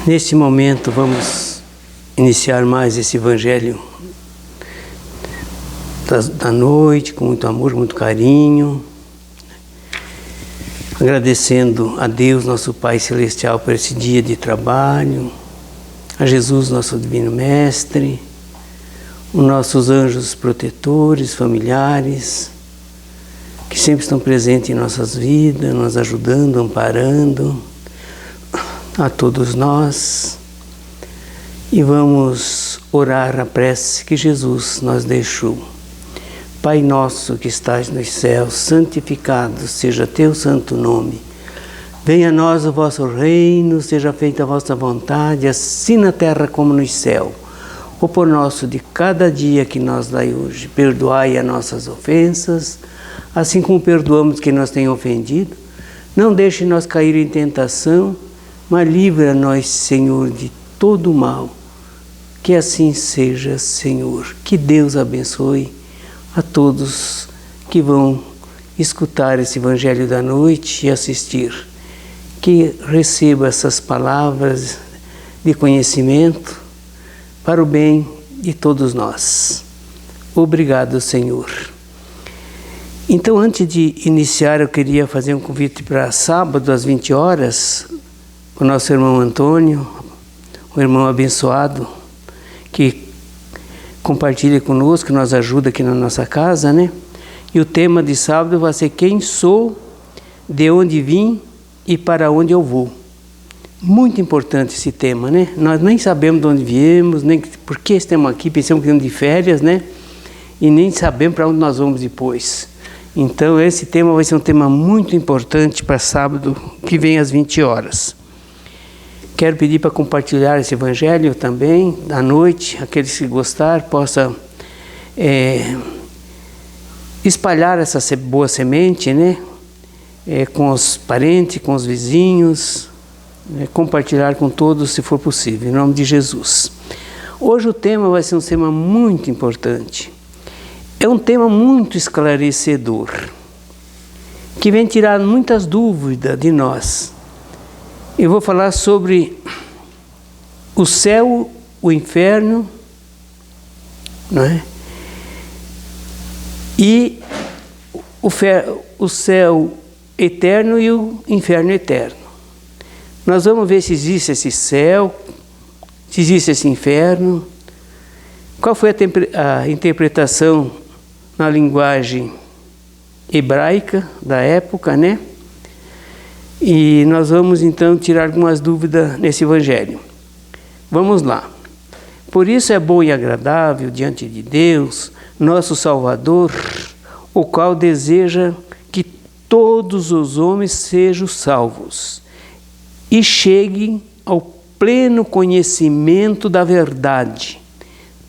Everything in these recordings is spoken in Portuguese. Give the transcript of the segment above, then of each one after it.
Neste momento vamos iniciar mais esse Evangelho da noite, com muito amor, muito carinho, agradecendo a Deus, nosso Pai Celestial, por esse dia de trabalho, a Jesus, nosso Divino Mestre, os nossos anjos protetores, familiares, que sempre estão presentes em nossas vidas, nos ajudando, amparando, a todos nós. E vamos orar a prece que Jesus nos deixou. Pai nosso que estás nos céus, santificado seja teu santo nome. Venha a nós o vosso reino, seja feita a vossa vontade, assim na terra como no céu. O pão nosso de cada dia que nos dai hoje, perdoai as nossas ofensas, assim como perdoamos quem nos tem ofendido. Não deixe nós cair em tentação, mas livra-nos, Senhor, de todo o mal. Que assim seja, Senhor. Que Deus abençoe a todos que vão escutar esse Evangelho da noite e assistir. Que receba essas palavras de conhecimento para o bem de todos nós. Obrigado, Senhor. Então, antes de iniciar, eu queria fazer um convite para sábado, às 20 horas, o nosso irmão Antônio, um irmão abençoado, que compartilha conosco, que nos ajuda aqui na nossa casa, né? E o tema de sábado vai ser quem sou, de onde vim e para onde eu vou. Muito importante esse tema, né? Nós nem sabemos de onde viemos, nem por que estamos aqui, pensamos que estamos de férias, né? E nem sabemos para onde nós vamos depois. Então esse tema vai ser um tema muito importante para sábado, que vem às 20 horas. Quero pedir para compartilhar esse Evangelho também, à noite, aqueles que gostar, possam espalhar essa boa semente, né? Com os parentes, com os vizinhos, compartilhar com todos se for possível, em nome de Jesus. Hoje o tema vai ser um tema muito importante. É um tema muito esclarecedor, que vem tirar muitas dúvidas de nós. Eu vou falar sobre o céu, o inferno, não é? E o céu eterno e o inferno eterno. Nós vamos ver se existe esse céu, se existe esse inferno, qual foi a interpretação na linguagem hebraica da época, né? E nós vamos então tirar algumas dúvidas nesse Evangelho. Vamos lá. Por isso é bom e agradável diante de Deus, nosso Salvador, o qual deseja que todos os homens sejam salvos e cheguem ao pleno conhecimento da verdade.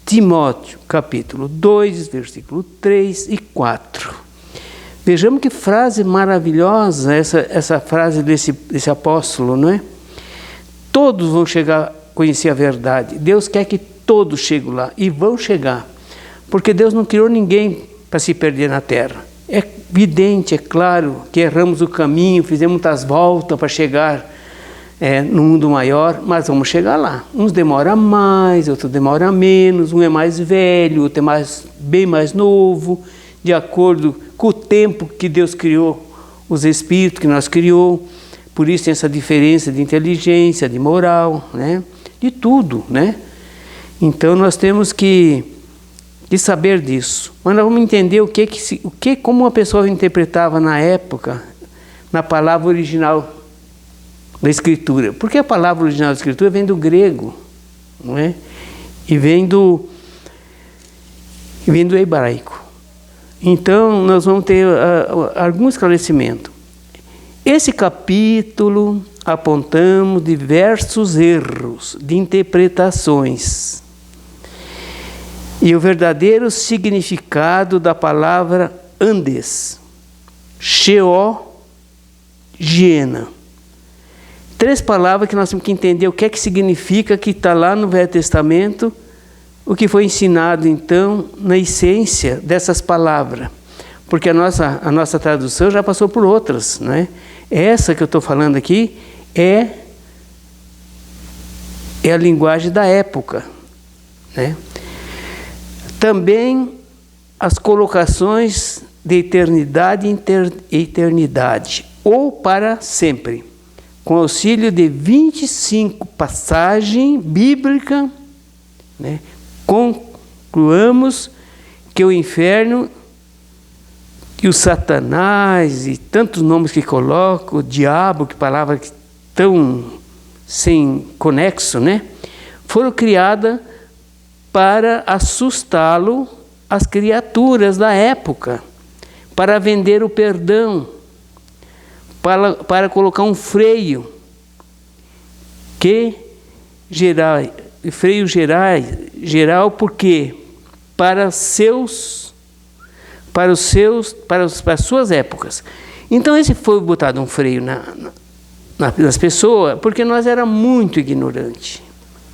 Timóteo, capítulo 2, versículo 3 e 4. Vejamos que frase maravilhosa essa frase desse apóstolo, não é? Todos vão chegar a conhecer a verdade. Deus quer que todos cheguem lá e vão chegar. Porque Deus não criou ninguém para se perder na terra. É evidente, é claro, que erramos o caminho, fizemos muitas voltas para chegar no mundo maior, mas vamos chegar lá. Uns demoram mais, outros demoram menos, um é mais velho, outro é bem mais novo, de acordo com o tempo que Deus criou, os espíritos que nós criou. Por isso tem essa diferença de inteligência, de moral, né? De tudo, né? Então nós temos que saber disso. Mas nós vamos entender como uma pessoa interpretava na época, na palavra original da Escritura. Porque a palavra original da Escritura vem do grego, não é? E vem do hebraico. Então, nós vamos ter algum esclarecimento. Esse capítulo apontamos diversos erros de interpretações e o verdadeiro significado da palavra Andes, Sheol, Giena. 3 palavras que nós temos que entender o que é que significa, que está lá no Velho Testamento, o que foi ensinado, então, na essência dessas palavras. Porque a nossa tradução já passou por outras, não é? Essa que eu estou falando aqui é é a linguagem da época, né? Também as colocações de eternidade e eternidade, ou para sempre, com auxílio de 25 passagens bíblicas, né? Concluamos que o inferno e o Satanás e tantos nomes que colocam, o diabo, que palavra tão sem conexo, né? Foram criadas para assustá-lo as criaturas da época, para vender o perdão, para colocar um freio geral, porque para as suas épocas. Então esse foi botado um freio nas pessoas, porque nós éramos muito ignorantes.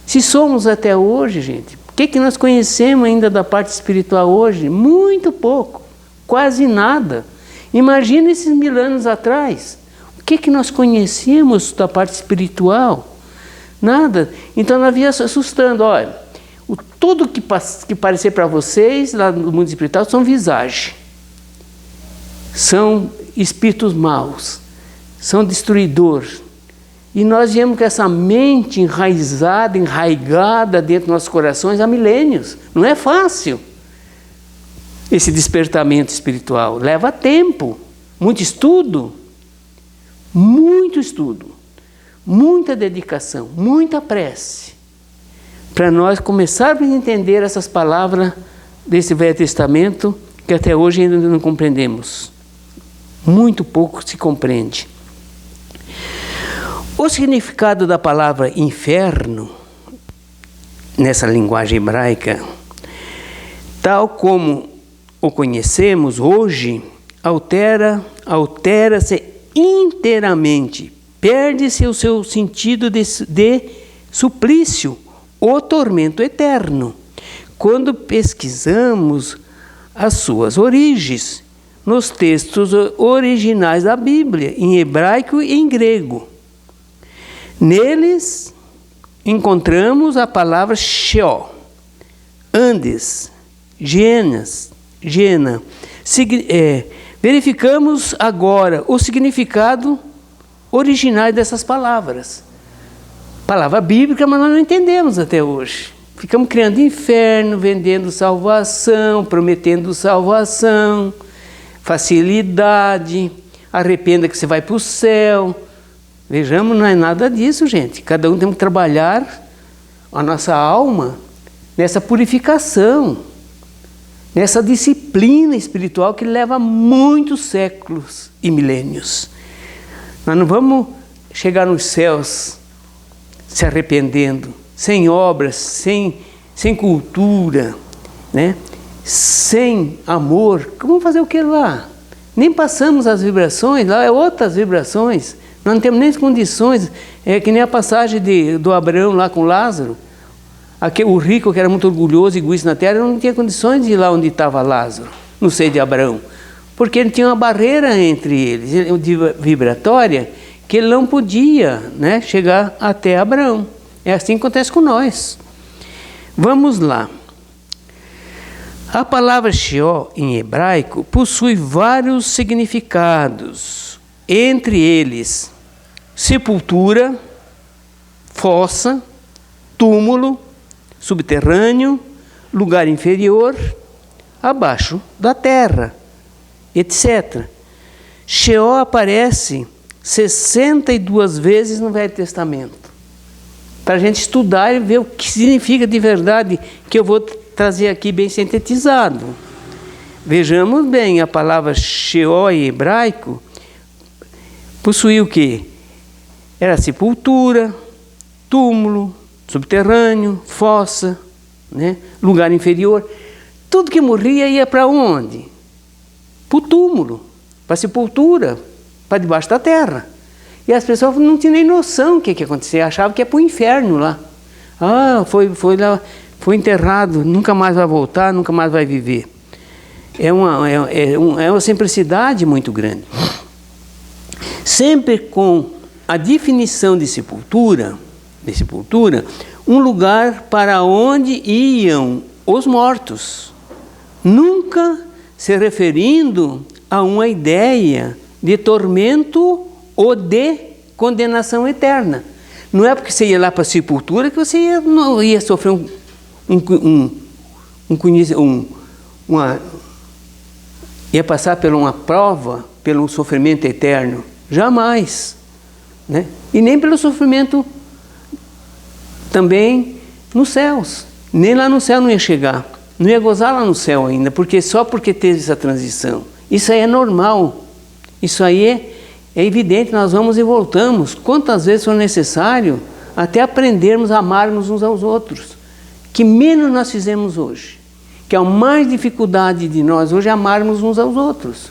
Se somos até hoje, gente, o que nós conhecemos ainda da parte espiritual hoje? Muito pouco, quase nada. Imagina esses 1000 anos atrás. O que nós conhecemos da parte espiritual? Nada. Então nós via assustando, olha, tudo que parecer para vocês lá no mundo espiritual são visagens. São espíritos maus, são destruidores. E nós viemos com essa mente enraigada dentro dos nossos corações há milênios. Não é fácil esse despertamento espiritual. Leva tempo, muito estudo, muita dedicação, muita prece, para nós começarmos a entender essas palavras desse Velho Testamento que até hoje ainda não compreendemos. Muito pouco se compreende. O significado da palavra inferno, nessa linguagem hebraica, tal como o conhecemos hoje, altera-se inteiramente, perde-se o seu sentido de suplício, ou tormento eterno, quando pesquisamos as suas origens nos textos originais da Bíblia, em hebraico e em grego. Neles encontramos a palavra Sheol, Andes, Gena. Verificamos agora o significado original dessas palavras. Palavra bíblica, mas nós não entendemos até hoje. Ficamos criando inferno, vendendo salvação, prometendo salvação, facilidade, arrependa que você vai para o céu. Vejamos, não é nada disso, gente. Cada um tem que trabalhar a nossa alma nessa purificação, nessa disciplina espiritual que leva muitos séculos e milênios. Nós não vamos chegar nos céus se arrependendo, sem obras, sem cultura, né? Sem amor. Vamos fazer o que lá? Nem passamos as vibrações, lá é outras vibrações. Nós não temos nem condições, é que nem a passagem do Abraão lá com Lázaro. O rico, que era muito orgulhoso e egoísta na terra, não tinha condições de ir lá onde estava Lázaro, no seio de Abraão. Porque ele tinha uma barreira entre eles, vibratória, que ele não podia, né, chegar até Abraão. É assim que acontece com nós. Vamos lá. A palavra Sheol, em hebraico, possui vários significados. Entre eles, sepultura, fossa, túmulo, subterrâneo, lugar inferior, abaixo da terra, etc. Sheol aparece 62 vezes no Velho Testamento. Para a gente estudar e ver o que significa de verdade, que eu vou trazer aqui bem sintetizado. Vejamos bem, a palavra Sheol em hebraico possuía o quê? Era sepultura, túmulo, subterrâneo, fossa, né? Lugar inferior. Tudo que morria ia para onde? Para o túmulo, para a sepultura, para debaixo da terra. E as pessoas não tinham nem noção do que ia acontecer, achavam que ia para o inferno lá. Ah, foi lá, foi enterrado, nunca mais vai voltar, nunca mais vai viver. É uma simplicidade muito grande. Sempre com a definição de sepultura, um lugar para onde iam os mortos, nunca se referindo a uma ideia de tormento ou de condenação eterna. Não é porque você ia lá para a sepultura que você não ia sofrer ia passar por uma prova, pelo sofrimento eterno. Jamais. Né? E nem pelo sofrimento também nos céus. Nem lá no céu não ia chegar. Não ia gozar lá no céu ainda, porque só porque teve essa transição. Isso aí é normal. Isso aí é evidente, nós vamos e voltamos. Quantas vezes for necessário, até aprendermos a amarmos uns aos outros. Que menos nós fizemos hoje. Que a mais dificuldade de nós hoje é amarmos uns aos outros.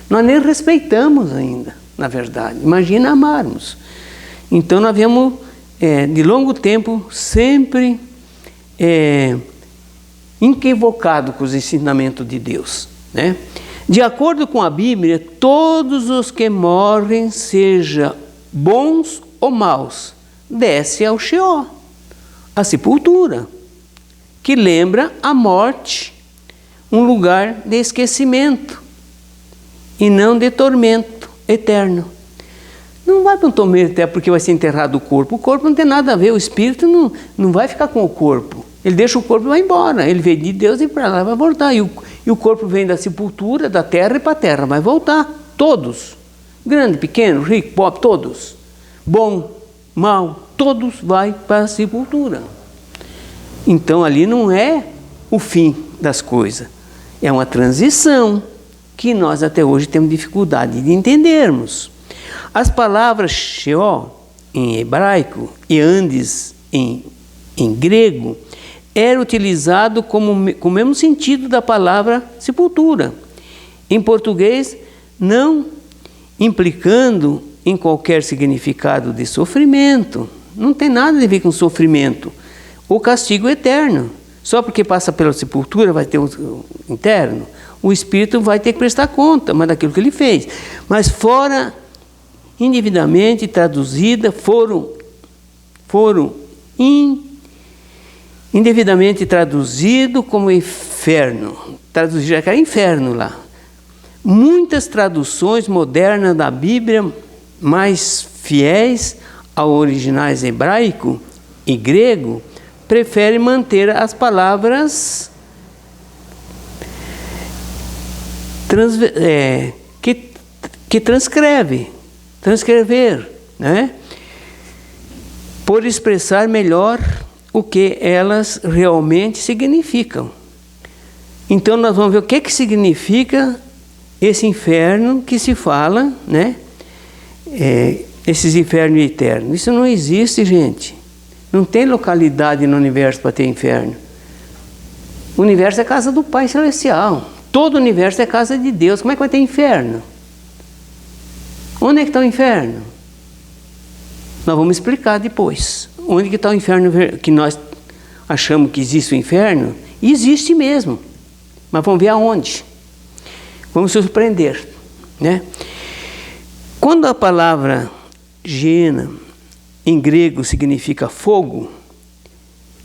Nós nem respeitamos ainda, na verdade. Imagina amarmos. Então nós viemos de longo tempo sempre equivocado com os ensinamentos de Deus. Né? De acordo com a Bíblia, todos os que morrem, seja bons ou maus, descem ao Sheol, a sepultura, que lembra a morte, um lugar de esquecimento e não de tormento eterno. Não vai para um tormento eterno porque vai ser enterrado o corpo. O corpo não tem nada a ver, o espírito não vai ficar com o corpo. Ele deixa o corpo e vai embora. Ele veio de Deus e para lá vai voltar. E o corpo vem da sepultura, da terra e para a terra. Vai voltar. Todos. Grande, pequeno, rico, pobre, todos. Bom, mal, todos vai para a sepultura. Então ali não é o fim das coisas. É uma transição que nós até hoje temos dificuldade de entendermos. As palavras Sheol em hebraico e Hades em grego era utilizado com o mesmo sentido da palavra sepultura. Em português, não implicando em qualquer significado de sofrimento. Não tem nada a ver com sofrimento. O castigo eterno. Só porque passa pela sepultura vai ter o interno. O espírito vai ter que prestar conta, mas daquilo que ele fez. Mas fora, indevidamente traduzida, foram indevidamente traduzido como inferno. Traduzido já que era inferno lá. Muitas traduções modernas da Bíblia, mais fiéis ao originais hebraico e grego, preferem manter as palavras que transcrever, né? Por expressar melhor o que elas realmente significam. Então nós vamos ver o que significa esse inferno que se fala, né? Esses infernos eternos. Isso não existe, gente. Não tem localidade no universo para ter inferno. O universo é casa do Pai Celestial. Todo o universo é casa de Deus. Como é que vai ter inferno? Onde é que está o inferno? Nós vamos explicar depois. Onde que está o inferno que nós achamos que existe o inferno? E existe mesmo. Mas vamos ver aonde. Vamos se surpreender. Né? Quando a palavra Geena em grego significa fogo,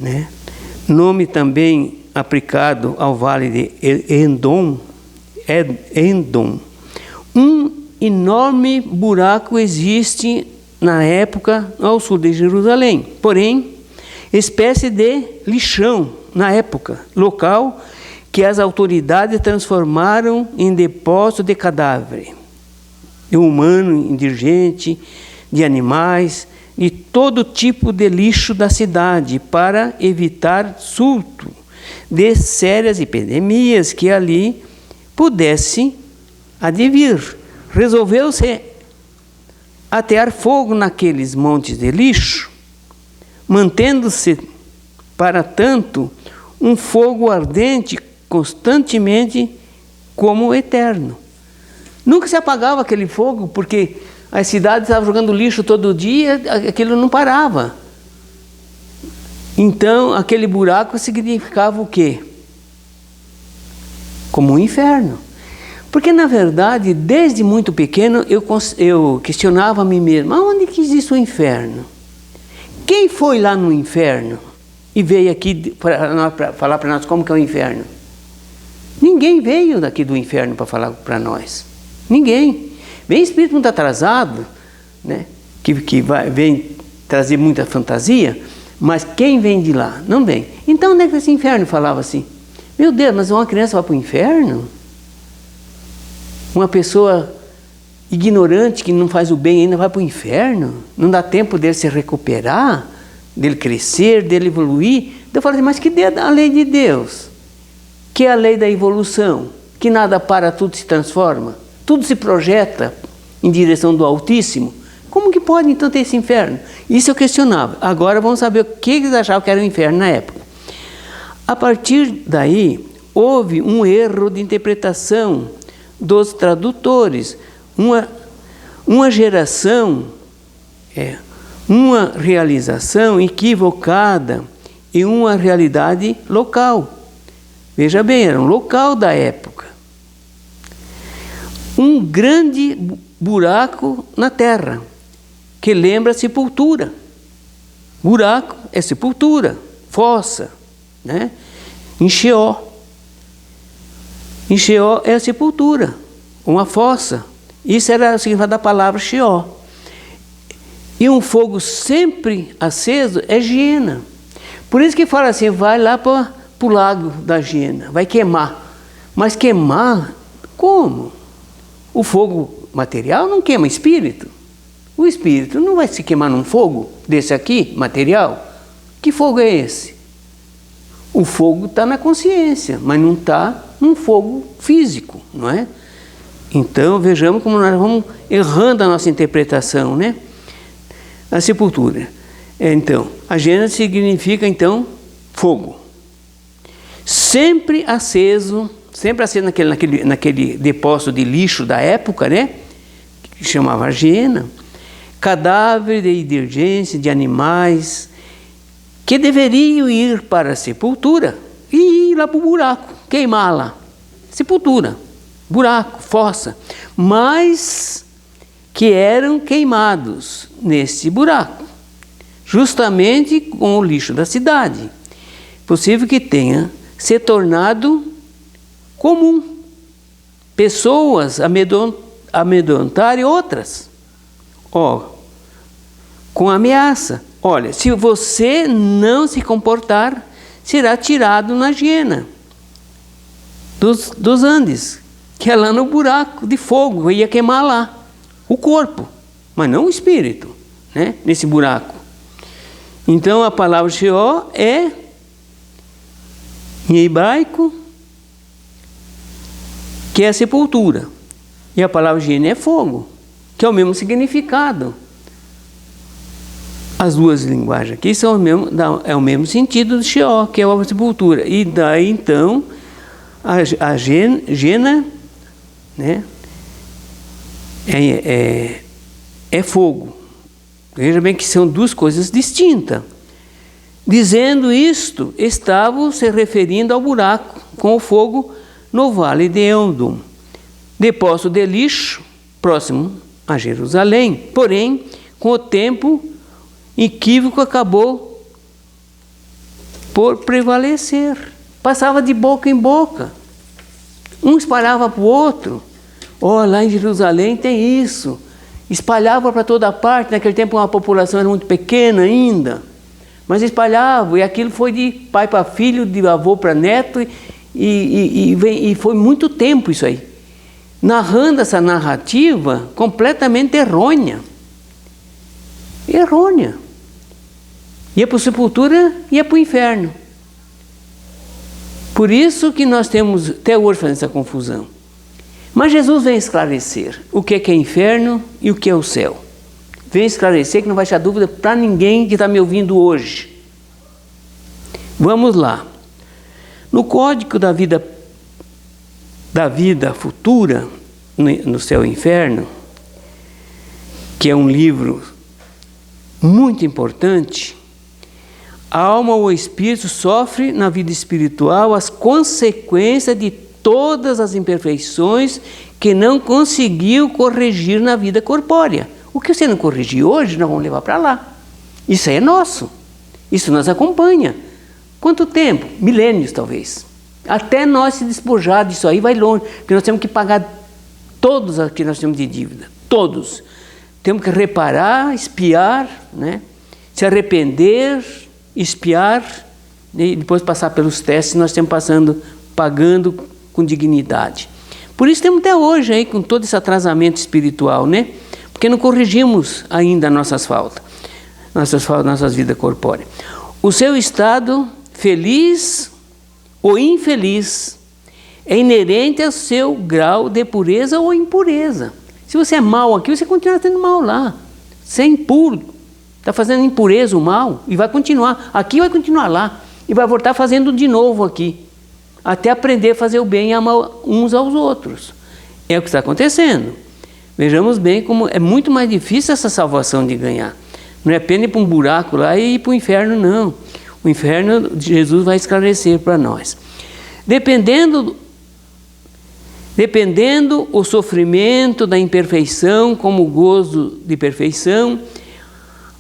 né? Nome também aplicado ao vale de Endom, um enorme buraco existe na época ao sul de Jerusalém, porém, espécie de lixão na época, local que as autoridades transformaram em depósito de cadáver, de humano, indigente, de animais, de todo tipo de lixo da cidade, para evitar surto de sérias epidemias que ali pudessem advir. Resolveu-se atear fogo naqueles montes de lixo, mantendo-se, para tanto, um fogo ardente constantemente como eterno. Nunca se apagava aquele fogo, porque as cidades estavam jogando lixo todo dia, aquilo não parava. Então, aquele buraco significava o quê? Como um inferno. Porque, na verdade, desde muito pequeno, eu questionava a mim mesmo, aonde que existe o inferno? Quem foi lá no inferno? e veio aqui para falar para nós como que é o inferno? Ninguém veio daqui do inferno para falar para nós. Ninguém. Vem espírito muito atrasado, né? que vem trazer muita fantasia, mas quem vem de lá? Não vem. Então onde é que esse inferno falava assim? Meu Deus, mas uma criança vai para o inferno? Uma pessoa ignorante que não faz o bem ainda vai para o inferno? Não dá tempo dele se recuperar, dele crescer, dele evoluir? Eu falo assim, mas que é a lei de Deus? Que é a lei da evolução? Que nada para, tudo se transforma? Tudo se projeta em direção do Altíssimo? Como que pode então ter esse inferno? Isso eu questionava. Agora vamos saber o que eles achavam que era o inferno na época. A partir daí, houve um erro de interpretação dos tradutores. Uma geração, uma realização equivocada em uma realidade local. Veja bem, era um local da época. Um grande buraco na terra, que lembra sepultura. Buraco é sepultura, fossa, né? Em Sheol. Em Sheol é a sepultura, uma fossa. Isso era o significado da palavra Sheol. E um fogo sempre aceso é Giena. Por isso que fala assim, vai lá para o lago da Giena, vai queimar. Mas queimar, como? O fogo material não queima espírito. O espírito não vai se queimar num fogo desse aqui, material. Que fogo é esse? O fogo está na consciência, mas não está num fogo físico, não é? Então, vejamos como nós vamos errando a nossa interpretação, né? A sepultura. Então, a Giena significa, então, fogo. Sempre aceso naquele depósito de lixo da época, né? Que chamava Giena. Cadáver de divergência de animais que deveriam ir para a sepultura e ir lá para o buraco, queimar lá. Sepultura, buraco, fossa. Mas que eram queimados nesse buraco, justamente com o lixo da cidade. Possível que tenha se tornado comum. Pessoas amedrontarem outras. Com ameaça. Olha, se você não se comportar, será tirado na Giena dos Andes, que é lá no buraco de fogo, ia queimar lá o corpo, mas não o espírito, né? Nesse buraco. Então a palavra Sheol é, em hebraico, que é a sepultura, e a palavra Giena é fogo, que é o mesmo significado. As duas linguagens aqui são o mesmo sentido do Sheol, que é a sepultura. E daí então a Giena, né, é fogo. Veja bem que são duas coisas distintas. Dizendo isto, estavam se referindo ao buraco com o fogo no vale de Eldom, depósito de lixo próximo a Jerusalém. Porém, com o tempo, equívoco acabou por prevalecer. Passava de boca em boca. Um espalhava para o outro. Lá em Jerusalém tem isso. Espalhava para toda parte. Naquele tempo a população era muito pequena ainda. Mas espalhava. E aquilo foi de pai para filho, de avô para neto. E foi muito tempo isso aí. Narrando essa narrativa completamente errônea. Errônea. Ia para a sepultura, ia para o inferno. Por isso que nós temos até hoje fazendo essa confusão. Mas Jesus vem esclarecer o que é inferno e o que é o céu. Vem esclarecer que não vai deixar dúvida para ninguém que está me ouvindo hoje. Vamos lá. No Código da Vida Futura, no Céu e Inferno, que é um livro muito importante, a alma ou o espírito sofre na vida espiritual as consequências de todas as imperfeições que não conseguiu corrigir na vida corpórea. O que você não corrigiu hoje, nós vamos levar para lá. Isso aí é nosso. Isso nos acompanha. Quanto tempo? Milênios, talvez. Até nós se despojar disso aí vai longe, porque nós temos que pagar todos aqui nós temos de dívida, todos. Temos que reparar, expiar, né? Se arrepender, expiar, e depois passar pelos testes, nós estamos pagando com dignidade. Por isso temos até hoje aí, com todo esse atrasamento espiritual, né? Porque não corrigimos ainda nossas faltas, nossas vidas corpóreas. O seu estado feliz ou infeliz é inerente ao seu grau de pureza ou impureza. Se você é mau aqui, você continua sendo mal lá. Você é impuro, está fazendo impureza o mal e vai continuar. Aqui vai continuar lá e vai voltar fazendo de novo aqui. Até aprender a fazer o bem e amar uns aos outros. É o que está acontecendo. Vejamos bem como é muito mais difícil essa salvação de ganhar. Não é apenas ir para um buraco lá e ir para o inferno, não. O inferno, Jesus vai esclarecer para nós. Dependendo o sofrimento da imperfeição como gozo de perfeição,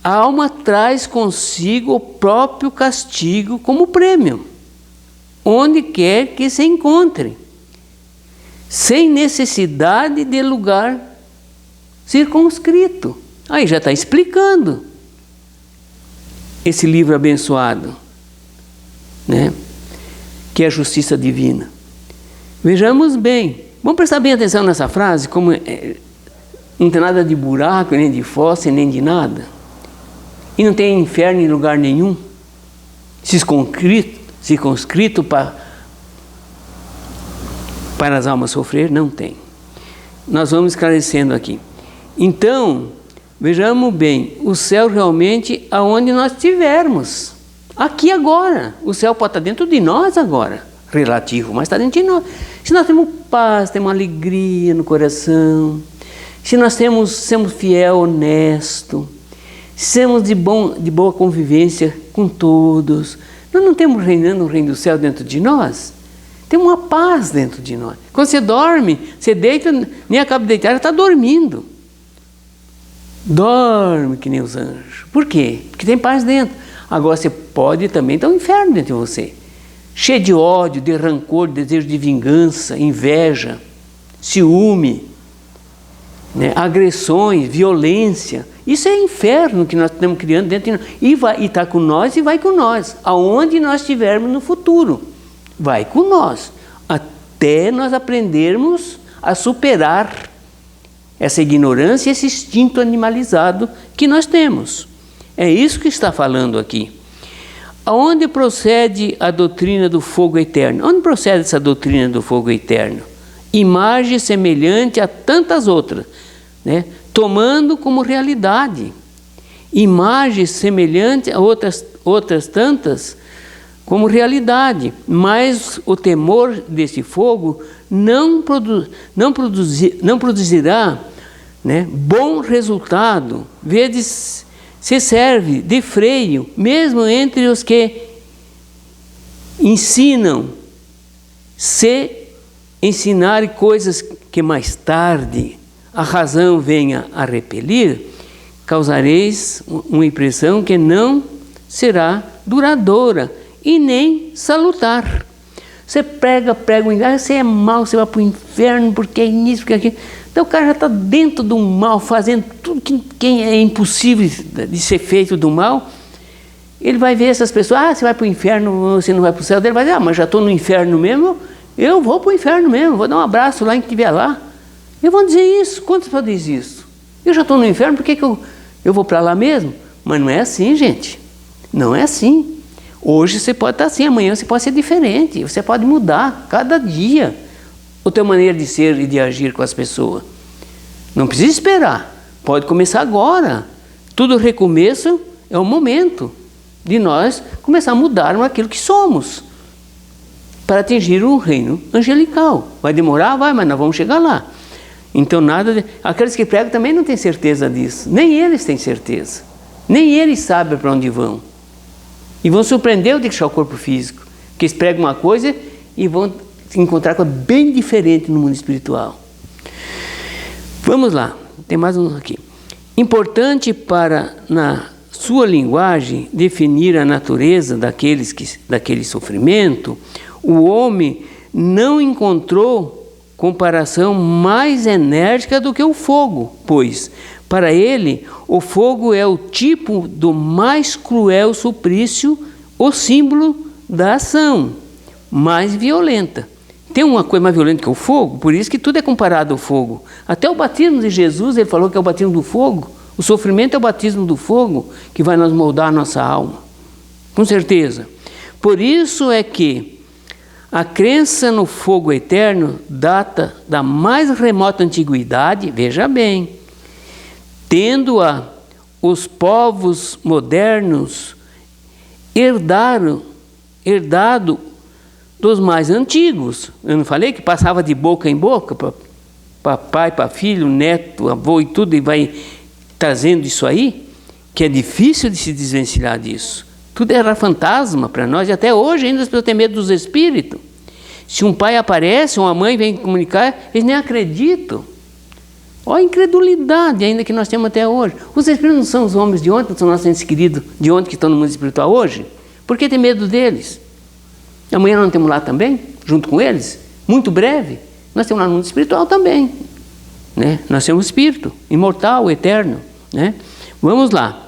a alma traz consigo o próprio castigo como prêmio, onde quer que se encontre, sem necessidade de lugar circunscrito. Aí já está explicando esse livro abençoado, né? Que é a justiça divina. Vejamos bem, vamos prestar bem atenção nessa frase, como não tem nada de buraco, nem de fossa, nem de nada. E não tem inferno em lugar nenhum, circunscrito para as almas sofrer, não tem. Nós vamos esclarecendo aqui. Então, vejamos bem, o céu realmente aonde nós estivermos, aqui agora. O céu pode estar dentro de nós agora, relativo, mas está dentro de nós. Se nós temos paz, temos alegria no coração, se nós somos fiel, honesto, se temos de boa convivência com todos, nós não temos reinando o reino do céu dentro de nós? Tem uma paz dentro de nós. Quando você dorme, você deita, nem acaba de deitar, já está dormindo. Dorme que nem os anjos. Por quê? Porque tem paz dentro. Agora você pode também ter um inferno dentro de você. Cheio de ódio, de rancor, de desejo de vingança, inveja, ciúme, né? Agressões, violência. Isso é inferno que nós estamos criando dentro de nós. E está com nós e vai com nós. Aonde nós estivermos no futuro. Vai com nós. Até nós aprendermos a superar essa ignorância e esse instinto animalizado que nós temos. É isso que está falando aqui. Aonde procede a doutrina do fogo eterno? Onde procede essa doutrina do fogo eterno? Imagem semelhante a tantas outras, né? Tomando como realidade. Imagem semelhante a outras tantas como realidade. Mas o temor desse fogo não produzirá, né, bom resultado. Vedes, se serve de freio, mesmo entre os que ensinam, se ensinarem coisas que mais tarde a razão venha a repelir, causareis uma impressão que não será duradoura e nem salutar. Você prega, você é mau, você vai para o inferno, porque é isso, porque é aquilo. Então o cara já está dentro do mal, fazendo tudo que é impossível de ser feito do mal. Ele vai ver essas pessoas, você vai para o inferno, você não vai para o céu. Ele vai dizer, mas já estou no inferno mesmo, eu vou para o inferno mesmo, vou dar um abraço lá em que estiver lá. E vão dizer isso, quantos podem dizer isso? Eu já estou no inferno, por que eu vou para lá mesmo? Mas não é assim, gente, não é assim. Hoje você pode estar assim, amanhã você pode ser diferente, você pode mudar cada dia a tua maneira de ser e de agir com as pessoas. Não precisa esperar, pode começar agora. Tudo recomeço é o momento de nós começar a mudar aquilo que somos para atingir um reino angelical. Vai demorar? Vai, mas nós vamos chegar lá. Então aqueles que pregam também não têm certeza disso, nem eles têm certeza, nem eles sabem para onde vão. E vão surpreender o deixar o corpo físico, porque eles pregam uma coisa e vão se encontrar com coisa bem diferente no mundo espiritual. Vamos lá, tem mais um aqui. Importante para sua linguagem definir a natureza daquele sofrimento, o homem não encontrou comparação mais enérgica do que o fogo, pois, para ele, o fogo é o tipo do mais cruel suplício, o símbolo da ação mais violenta. Tem uma coisa mais violenta que o fogo, por isso que tudo é comparado ao fogo. Até o batismo de Jesus, ele falou que é o batismo do fogo. O sofrimento é o batismo do fogo que vai nos moldar a nossa alma. Com certeza. Por isso é que a crença no fogo eterno data da mais remota antiguidade, veja bem, tendo-a os povos modernos herdado dos mais antigos. Eu não falei que passava de boca em boca, para pai, para filho, neto, avô e tudo, e vai trazendo isso aí, que é difícil de se desvencilhar disso. Tudo era fantasma para nós, e até hoje ainda as pessoas têm medo dos espíritos. Se um pai aparece, uma mãe vem comunicar, eles nem acreditam. Olha a incredulidade ainda que nós temos até hoje. Os espíritos não são os homens de ontem, não são nossos entes queridos de ontem que estão no mundo espiritual hoje? Por que tem medo deles? Amanhã nós temos lá também, junto com eles, muito breve, nós temos lá no mundo espiritual também. Né? Nós temos um espírito imortal, eterno. Né? Vamos lá.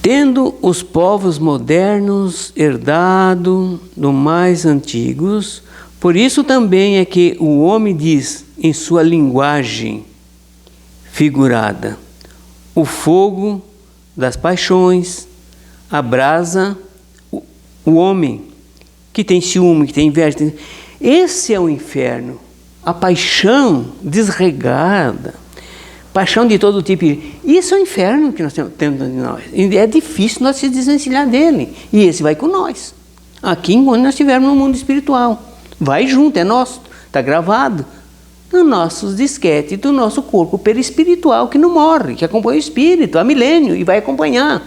Tendo os povos modernos herdado dos mais antigos, por isso também é que o homem diz em sua linguagem figurada, o fogo das paixões abrasa o homem que tem ciúme, que tem inveja. Esse é o inferno, a paixão desregada, paixão de todo tipo. Isso é o inferno que nós temos dentro de nós. E é difícil nós se desvencilhar dele. E esse vai com nós. Aqui, enquanto nós estivermos no mundo espiritual. Vai junto, é nosso. Está gravado nos nossos disquetes do nosso corpo perispiritual, que não morre, que acompanha o espírito há milênio e vai acompanhar.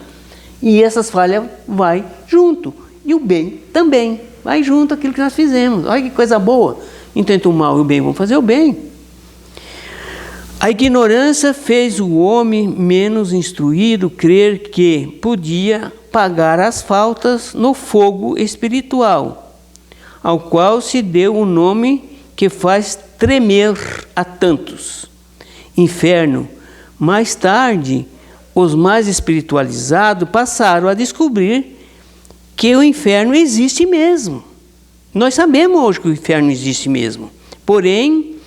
E essas falhas vai junto. E o bem também vai junto aquilo que nós fizemos. Olha que coisa boa. Intenta o mal e o bem, vamos fazer o bem. A ignorância fez o homem menos instruído crer que podia pagar as faltas no fogo espiritual, ao qual se deu o nome que faz tremer a tantos. Inferno. Mais tarde, os mais espiritualizados passaram a descobrir que o inferno existe mesmo. Nós sabemos hoje que o inferno existe mesmo, porém,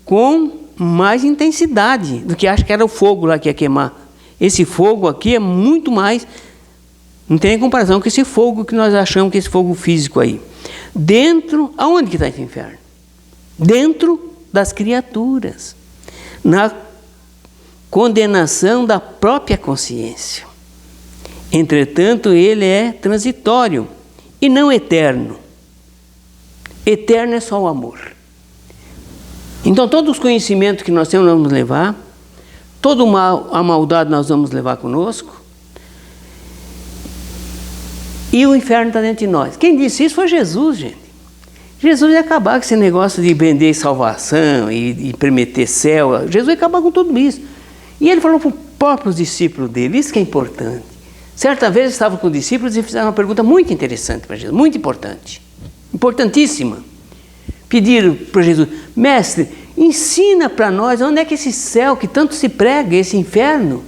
com mais intensidade do que acho que era o fogo lá que ia queimar. Esse fogo aqui é muito mais, não tem comparação com esse fogo que nós achamos que é esse fogo físico aí. Dentro, aonde que está esse inferno? Dentro das criaturas, na condenação da própria consciência. Entretanto, ele é transitório e não eterno. Eterno é só o amor. Então, todos os conhecimentos que nós temos, nós vamos levar. Todo o mal, a maldade, nós vamos levar conosco. E o inferno está dentro de nós. Quem disse isso foi Jesus, gente. Jesus ia acabar com esse negócio de vender salvação e prometer céu. Jesus ia acabar com tudo isso. E ele falou para os próprios discípulos dele, isso que é importante. Certa vez eu estava com os discípulos e fizeram uma pergunta muito interessante para Jesus, muito importante. Importantíssima. Pediram para Jesus, mestre, ensina para nós onde é que esse céu que tanto se prega, esse inferno.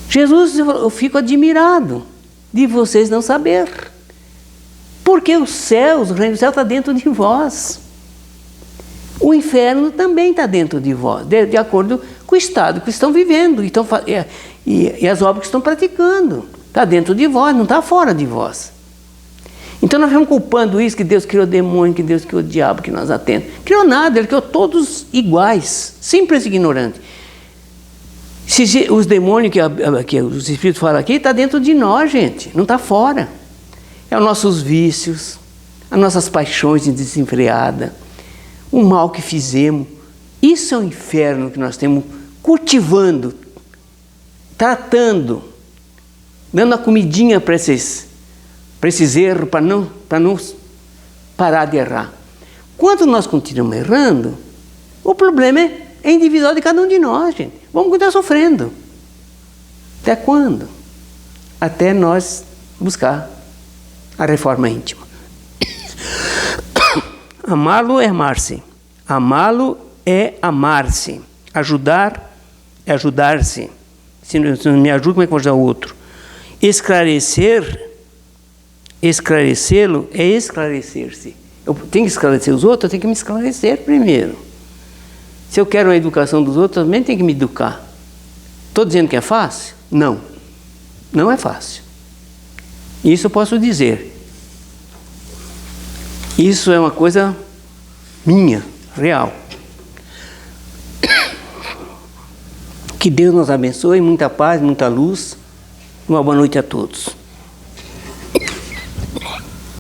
Jesus, eu fico admirado de vocês não saber. Porque os céus, o reino do céu está dentro de vós. O inferno também está dentro de vós, de acordo com o estado que estão vivendo e as obras que estão praticando. Está dentro de vós, não está fora de vós. Então nós estamos culpando isso, que Deus criou o demônio, que Deus criou o diabo, que nós atendemos. Criou nada, Ele criou todos iguais, simples e ignorantes. Os demônios que os espíritos falam aqui, está dentro de nós, gente, não está fora. É os nossos vícios, as nossas paixões desenfreadas, o mal que fizemos. Isso é o inferno que nós temos cultivando, tratando, dando a comidinha para esses erros, para não parar de errar. Quando nós continuamos errando, o problema é individual de cada um de nós, gente. Vamos continuar sofrendo. Até quando? Até nós buscar a reforma íntima. Amá-lo é amar-se. Amá-lo é amar-se. Ajudar é ajudar-se. Se não me ajuda, como é que eu vou ajudar o outro? Esclarecê-lo é esclarecer-se. Eu tenho que esclarecer os outros, eu tenho que me esclarecer primeiro. Se eu quero a educação dos outros, eu também tenho que me educar. Estou dizendo que é fácil? Não. Não é fácil. Isso eu posso dizer. Isso é uma coisa minha, real. Que Deus nos abençoe, muita paz, muita luz. Uma boa noite a todos.